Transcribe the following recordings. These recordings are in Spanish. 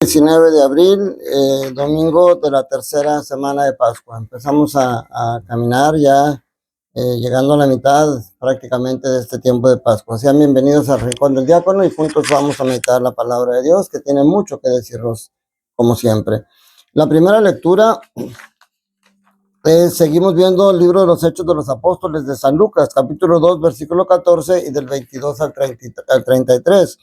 19 de abril, domingo de la tercera semana de Pascua. Empezamos a caminar ya, llegando a la mitad prácticamente de este tiempo de Pascua. Sean bienvenidos al Rincón del Diácono y juntos vamos a meditar la palabra de Dios, que tiene mucho que decirnos, como siempre. La primera lectura, seguimos viendo el libro de los Hechos de los Apóstoles de San Lucas, capítulo 2, versículo 14 y del 22 al 33.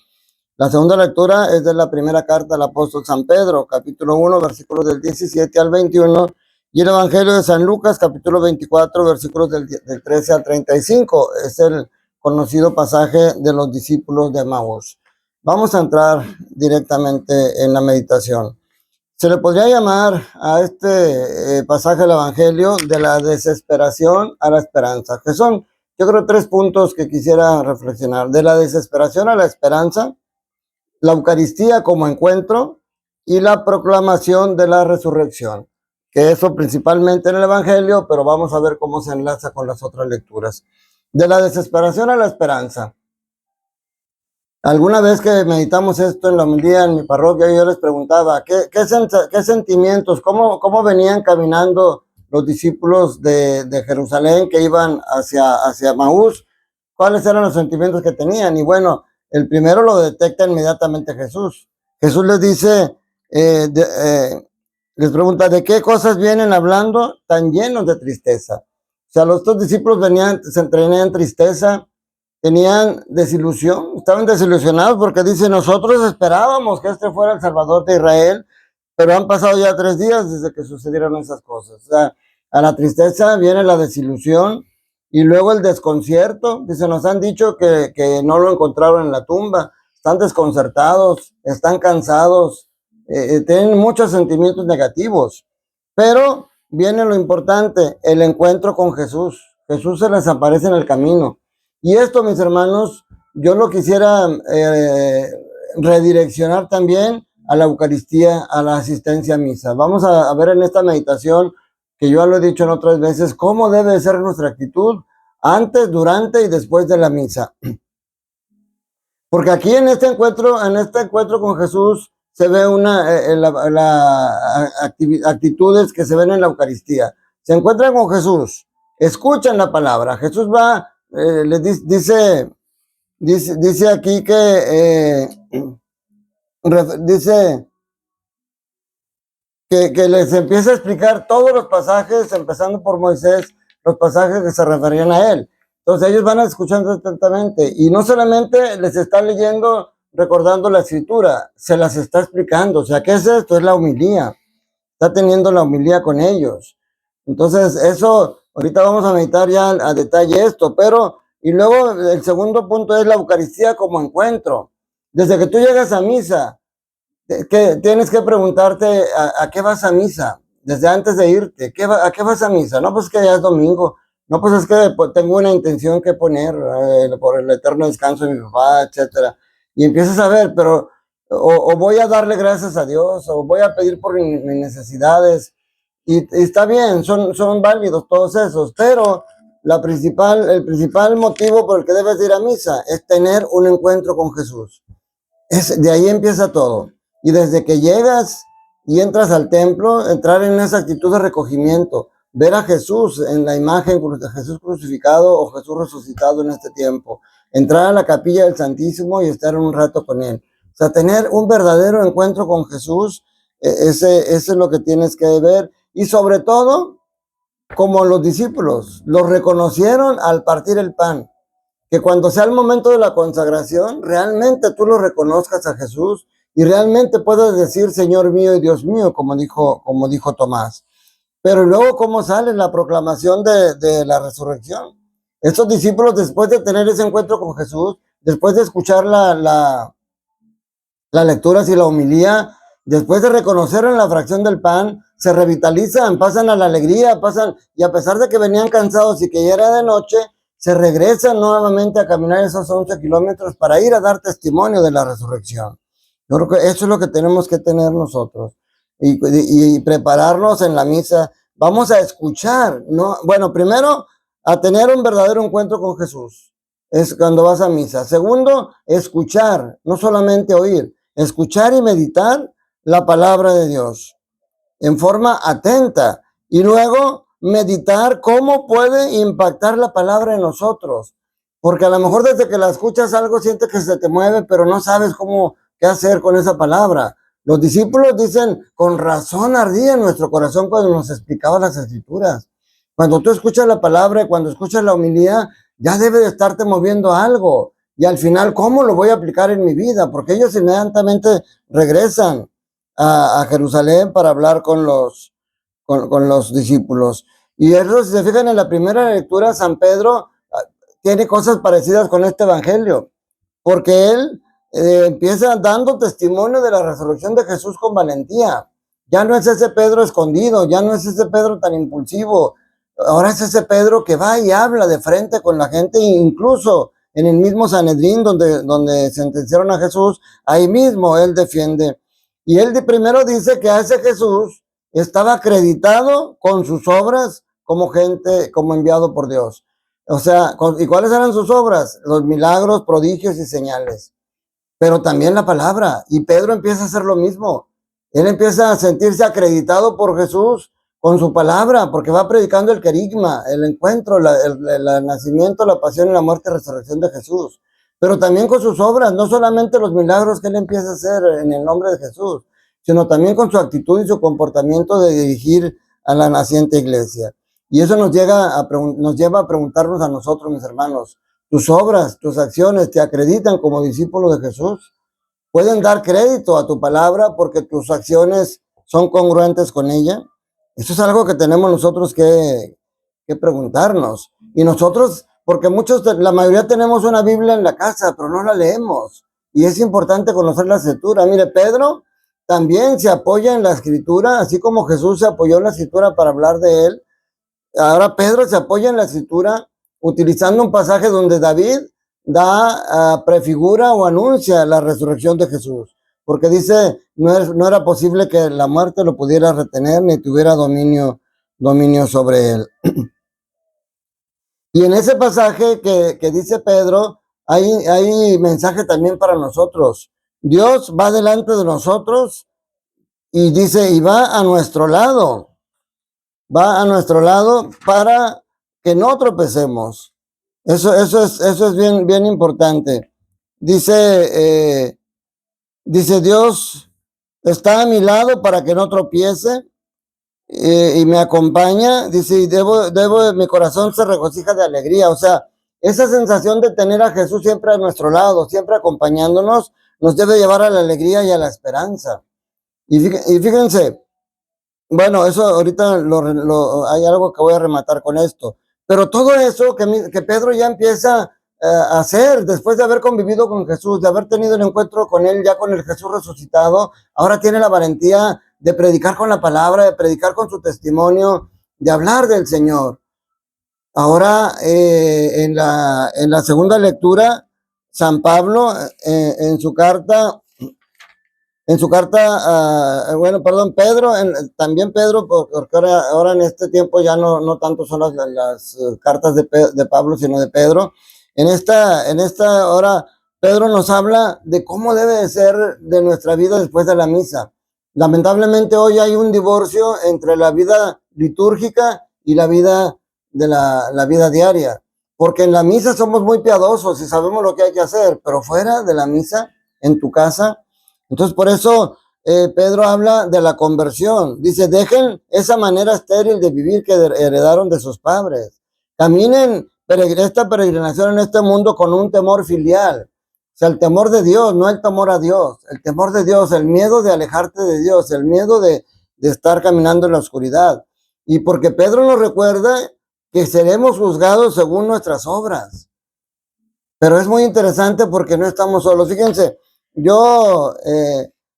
La segunda lectura es de la primera carta del apóstol San Pedro, capítulo 1, versículos del 17 al 21, y el Evangelio de San Lucas, capítulo 24, versículos del 13 al 35. Es el conocido pasaje de los discípulos de Emaús. Vamos a entrar directamente en la meditación. Se le podría llamar a este pasaje del Evangelio de la desesperación a la esperanza, que son, yo creo, 3 puntos que quisiera reflexionar. De la desesperación a la esperanza, la Eucaristía como encuentro y la proclamación de la resurrección, que eso principalmente en el Evangelio, pero vamos a ver cómo se enlaza con las otras lecturas. De la desesperación a la esperanza. Alguna vez que meditamos esto en la homilía en mi parroquia, yo les preguntaba, ¿qué sentimientos, cómo venían caminando los discípulos de Jerusalén que iban hacia Emaús? ¿Cuáles eran los sentimientos que tenían? Y bueno, el primero lo detecta inmediatamente Jesús. Jesús les dice, les pregunta, ¿de qué cosas vienen hablando tan llenos de tristeza? O sea, los dos discípulos tenían tristeza, tenían desilusión, estaban desilusionados porque dice, nosotros esperábamos que este fuera el Salvador de Israel, pero han pasado ya 3 días desde que sucedieron esas cosas. O sea, a la tristeza viene la desilusión y luego el desconcierto. Dice, nos han dicho que no lo encontraron en la tumba, están desconcertados, están cansados, tienen muchos sentimientos negativos, pero viene lo importante, el encuentro con Jesús. Jesús se les aparece en el camino. Y esto, mis hermanos, yo lo quisiera redireccionar también a la Eucaristía, a la asistencia a misa. Vamos a ver en esta meditación, que yo ya lo he dicho en otras veces, cómo debe ser nuestra actitud antes, durante y después de la misa. Porque aquí en este encuentro con Jesús se ve actitudes que se ven en la Eucaristía. Se encuentran con Jesús, escuchan la palabra. Jesús va, les dice aquí que dice que les empieza a explicar todos los pasajes, empezando por Moisés, los pasajes que se referían a él. Entonces ellos van escuchando atentamente y no solamente les está leyendo, recordando la escritura, se las está explicando. O sea, ¿qué es esto? Es la homilía. Está teniendo la homilía con ellos. Entonces eso, ahorita vamos a meditar ya a detalle esto, pero, y luego el segundo punto es la Eucaristía como encuentro. Desde que tú llegas a misa, que tienes que preguntarte a qué vas a misa, desde antes de irte, ¿a qué vas a misa? No, pues que ya es domingo, no, pues es que tengo una intención que poner por el eterno descanso de mi papá, etcétera. Y empiezas a ver, pero o voy a darle gracias a Dios, o voy a pedir por mis necesidades, y está bien, son válidos todos esos, pero el principal motivo por el que debes ir a misa es tener un encuentro con Jesús. De ahí empieza todo. Y desde que llegas y entras al templo, entrar en esa actitud de recogimiento, ver a Jesús en la imagen de Jesús crucificado o Jesús resucitado en este tiempo, entrar a la capilla del Santísimo y estar un rato con él. O sea, tener un verdadero encuentro con Jesús, ese es lo que tienes que ver. Y sobre todo, como los discípulos, lo reconocieron al partir el pan. Que cuando sea el momento de la consagración, realmente tú lo reconozcas a Jesús y realmente puedas decir, Señor mío y Dios mío, como dijo Tomás. Pero luego, ¿cómo sale la proclamación de la resurrección? Estos discípulos, después de tener ese encuentro con Jesús, después de escuchar la lecturas y la homilía, después de reconocer en la fracción del pan, se revitalizan, pasan a la alegría, y a pesar de que venían cansados y que ya era de noche, se regresan nuevamente a caminar esos 11 kilómetros para ir a dar testimonio de la resurrección. Yo creo que eso es lo que tenemos que tener nosotros y prepararnos en la misa. Vamos a escuchar, ¿no? Bueno, primero, a tener un verdadero encuentro con Jesús. Es cuando vas a misa. Segundo, escuchar, no solamente oír. Escuchar y meditar la palabra de Dios en forma atenta y luego meditar cómo puede impactar la palabra en nosotros. Porque a lo mejor desde que la escuchas algo sientes que se te mueve, pero no sabes qué hacer con esa palabra. Los discípulos dicen, con razón ardía en nuestro corazón cuando nos explicaba las escrituras. Cuando tú escuchas la palabra y cuando escuchas la homilía, ya debe de estarte moviendo algo. Y al final, ¿cómo lo voy a aplicar en mi vida? Porque ellos inmediatamente regresan a Jerusalén para hablar con los discípulos. Y eso, si se fijan en la primera lectura, San Pedro tiene cosas parecidas con este evangelio, porque él empieza dando testimonio de la resurrección de Jesús con valentía. Ya no es ese Pedro escondido, ya no es ese Pedro tan impulsivo, ahora es ese Pedro que va y habla de frente con la gente, incluso en el mismo Sanedrín donde sentenciaron a Jesús, ahí mismo él defiende. Y él primero dice que a ese Jesús estaba acreditado con sus obras como enviado por Dios. O sea, ¿y cuáles eran sus obras? Los milagros, prodigios y señales. Pero también la palabra. Y Pedro empieza a hacer lo mismo. Él empieza a sentirse acreditado por Jesús con su palabra, porque va predicando el querigma, el encuentro, el nacimiento, la pasión y la muerte y resurrección de Jesús. Pero también con sus obras, no solamente los milagros que él empieza a hacer en el nombre de Jesús, sino también con su actitud y su comportamiento de dirigir a la naciente iglesia. Y eso nos lleva a preguntarnos a nosotros, mis hermanos, tus obras, tus acciones te acreditan como discípulo de Jesús. Pueden dar crédito a tu palabra porque tus acciones son congruentes con ella. Eso es algo que tenemos nosotros que preguntarnos. Y nosotros, porque la mayoría tenemos una Biblia en la casa, pero no la leemos. Y es importante conocer la escritura. Mire, Pedro también se apoya en la escritura, así como Jesús se apoyó en la escritura para hablar de él. Ahora Pedro se apoya en la escritura utilizando un pasaje donde David prefigura o anuncia la resurrección de Jesús, porque dice, no era posible que la muerte lo pudiera retener ni tuviera dominio sobre él. Y en ese pasaje que dice Pedro, hay mensaje también para nosotros. Dios va delante de nosotros y dice, y va a nuestro lado para que no tropecemos. Eso es bien importante. Dice Dios está a mi lado para que no tropiece y me acompaña. Dice, y mi corazón se regocija de alegría. O sea, esa sensación de tener a Jesús siempre a nuestro lado, siempre acompañándonos, nos debe llevar a la alegría y a la esperanza. Y fíjense, bueno, eso ahorita hay algo que voy a rematar con esto. Pero todo eso que Pedro ya empieza a hacer después de haber convivido con Jesús, de haber tenido el encuentro con él, ya con el Jesús resucitado, ahora tiene la valentía de predicar con la palabra, de predicar con su testimonio, de hablar del Señor. Ahora, en la segunda lectura, San Pablo, en su carta, Pedro, también Pedro, porque ahora en este tiempo ya no tanto son las cartas de Pablo, sino de Pedro. En esta hora, Pedro nos habla de cómo debe de ser de nuestra vida después de la misa. Lamentablemente hoy hay un divorcio entre la vida litúrgica y la vida de la vida diaria, porque en la misa somos muy piadosos y sabemos lo que hay que hacer, pero fuera de la misa, en tu casa. Entonces, por eso Pedro habla de la conversión. Dice, dejen esa manera estéril de vivir que heredaron de sus padres. Caminen esta peregrinación en este mundo con un temor filial. O sea, el temor de Dios, no el temor a Dios. El temor de Dios, el miedo de alejarte de Dios, el miedo de estar caminando en la oscuridad. Y porque Pedro nos recuerda que seremos juzgados según nuestras obras. Pero es muy interesante porque no estamos solos. Fíjense, yo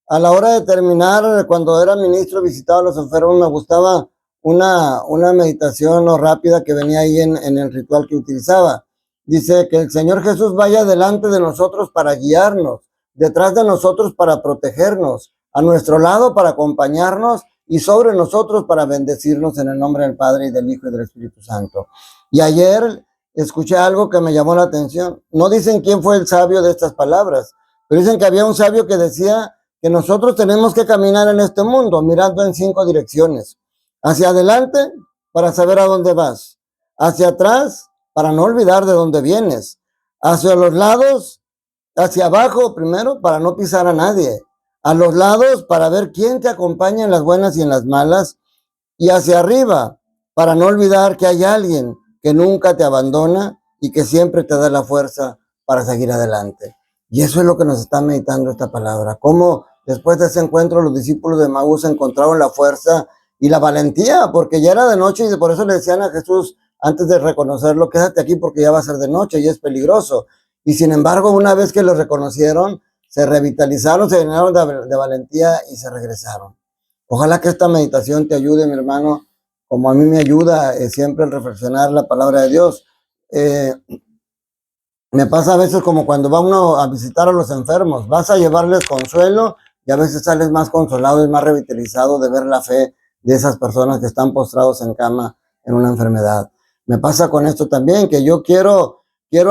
a la hora de terminar, cuando era ministro, visitaba a los enfermos, me gustaba una meditación rápida que venía ahí en el ritual que utilizaba. Dice que el Señor Jesús vaya delante de nosotros para guiarnos, detrás de nosotros para protegernos, a nuestro lado para acompañarnos y sobre nosotros para bendecirnos en el nombre del Padre y del Hijo y del Espíritu Santo. Y ayer escuché algo que me llamó la atención. No dicen quién fue el sabio de estas palabras, pero dicen que había un sabio que decía que nosotros tenemos que caminar en este mundo mirando en 5 direcciones. Hacia adelante, para saber a dónde vas. Hacia atrás, para no olvidar de dónde vienes. Hacia los lados, hacia abajo primero, para no pisar a nadie. A los lados, para ver quién te acompaña en las buenas y en las malas. Y hacia arriba, para no olvidar que hay alguien que nunca te abandona y que siempre te da la fuerza para seguir adelante. Y eso es lo que nos está meditando esta palabra. Cómo después de ese encuentro los discípulos de Maús encontraron la fuerza y la valentía, porque ya era de noche y por eso le decían a Jesús, antes de reconocerlo, quédate aquí porque ya va a ser de noche y es peligroso. Y sin embargo, una vez que lo reconocieron, se revitalizaron, se llenaron de valentía y se regresaron. Ojalá que esta meditación te ayude, mi hermano, como a mí me ayuda siempre el reflexionar la palabra de Dios. Me pasa a veces como cuando va uno a visitar a los enfermos, vas a llevarles consuelo y a veces sales más consolado y más revitalizado de ver la fe de esas personas que están postrados en cama en una enfermedad. Me pasa con esto también, que yo quiero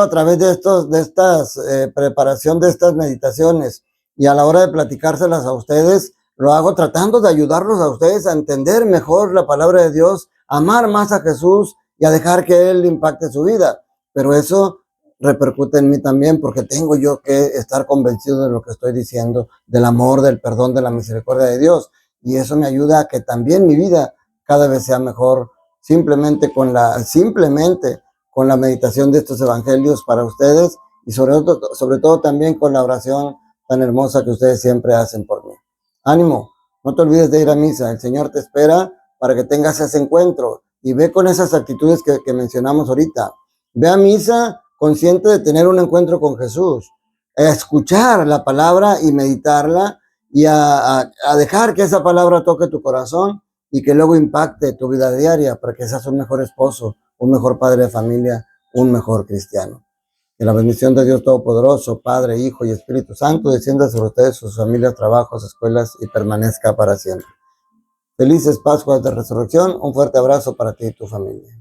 a través de estas preparación de estas meditaciones y a la hora de platicárselas a ustedes, lo hago tratando de ayudarlos a ustedes a entender mejor la palabra de Dios, a amar más a Jesús y a dejar que Él impacte su vida. Pero eso repercute en mí también porque tengo yo que estar convencido de lo que estoy diciendo, del amor, del perdón, de la misericordia de Dios. Y eso me ayuda a que también mi vida cada vez sea mejor, simplemente con la meditación de estos evangelios para ustedes y sobre todo también con la oración tan hermosa que ustedes siempre hacen por mí. Ánimo, no te olvides de ir a misa, el Señor te espera para que tengas ese encuentro y ve con esas actitudes que mencionamos ahorita. Ve a misa consciente de tener un encuentro con Jesús, a escuchar la palabra y meditarla y a dejar que esa palabra toque tu corazón y que luego impacte tu vida diaria para que seas un mejor esposo, un mejor padre de familia, un mejor cristiano. Que la bendición de Dios Todopoderoso, Padre, Hijo y Espíritu Santo, descienda sobre ustedes, sus familias, trabajos, escuelas y permanezca para siempre. Felices Pascuas de Resurrección. Un fuerte abrazo para ti y tu familia.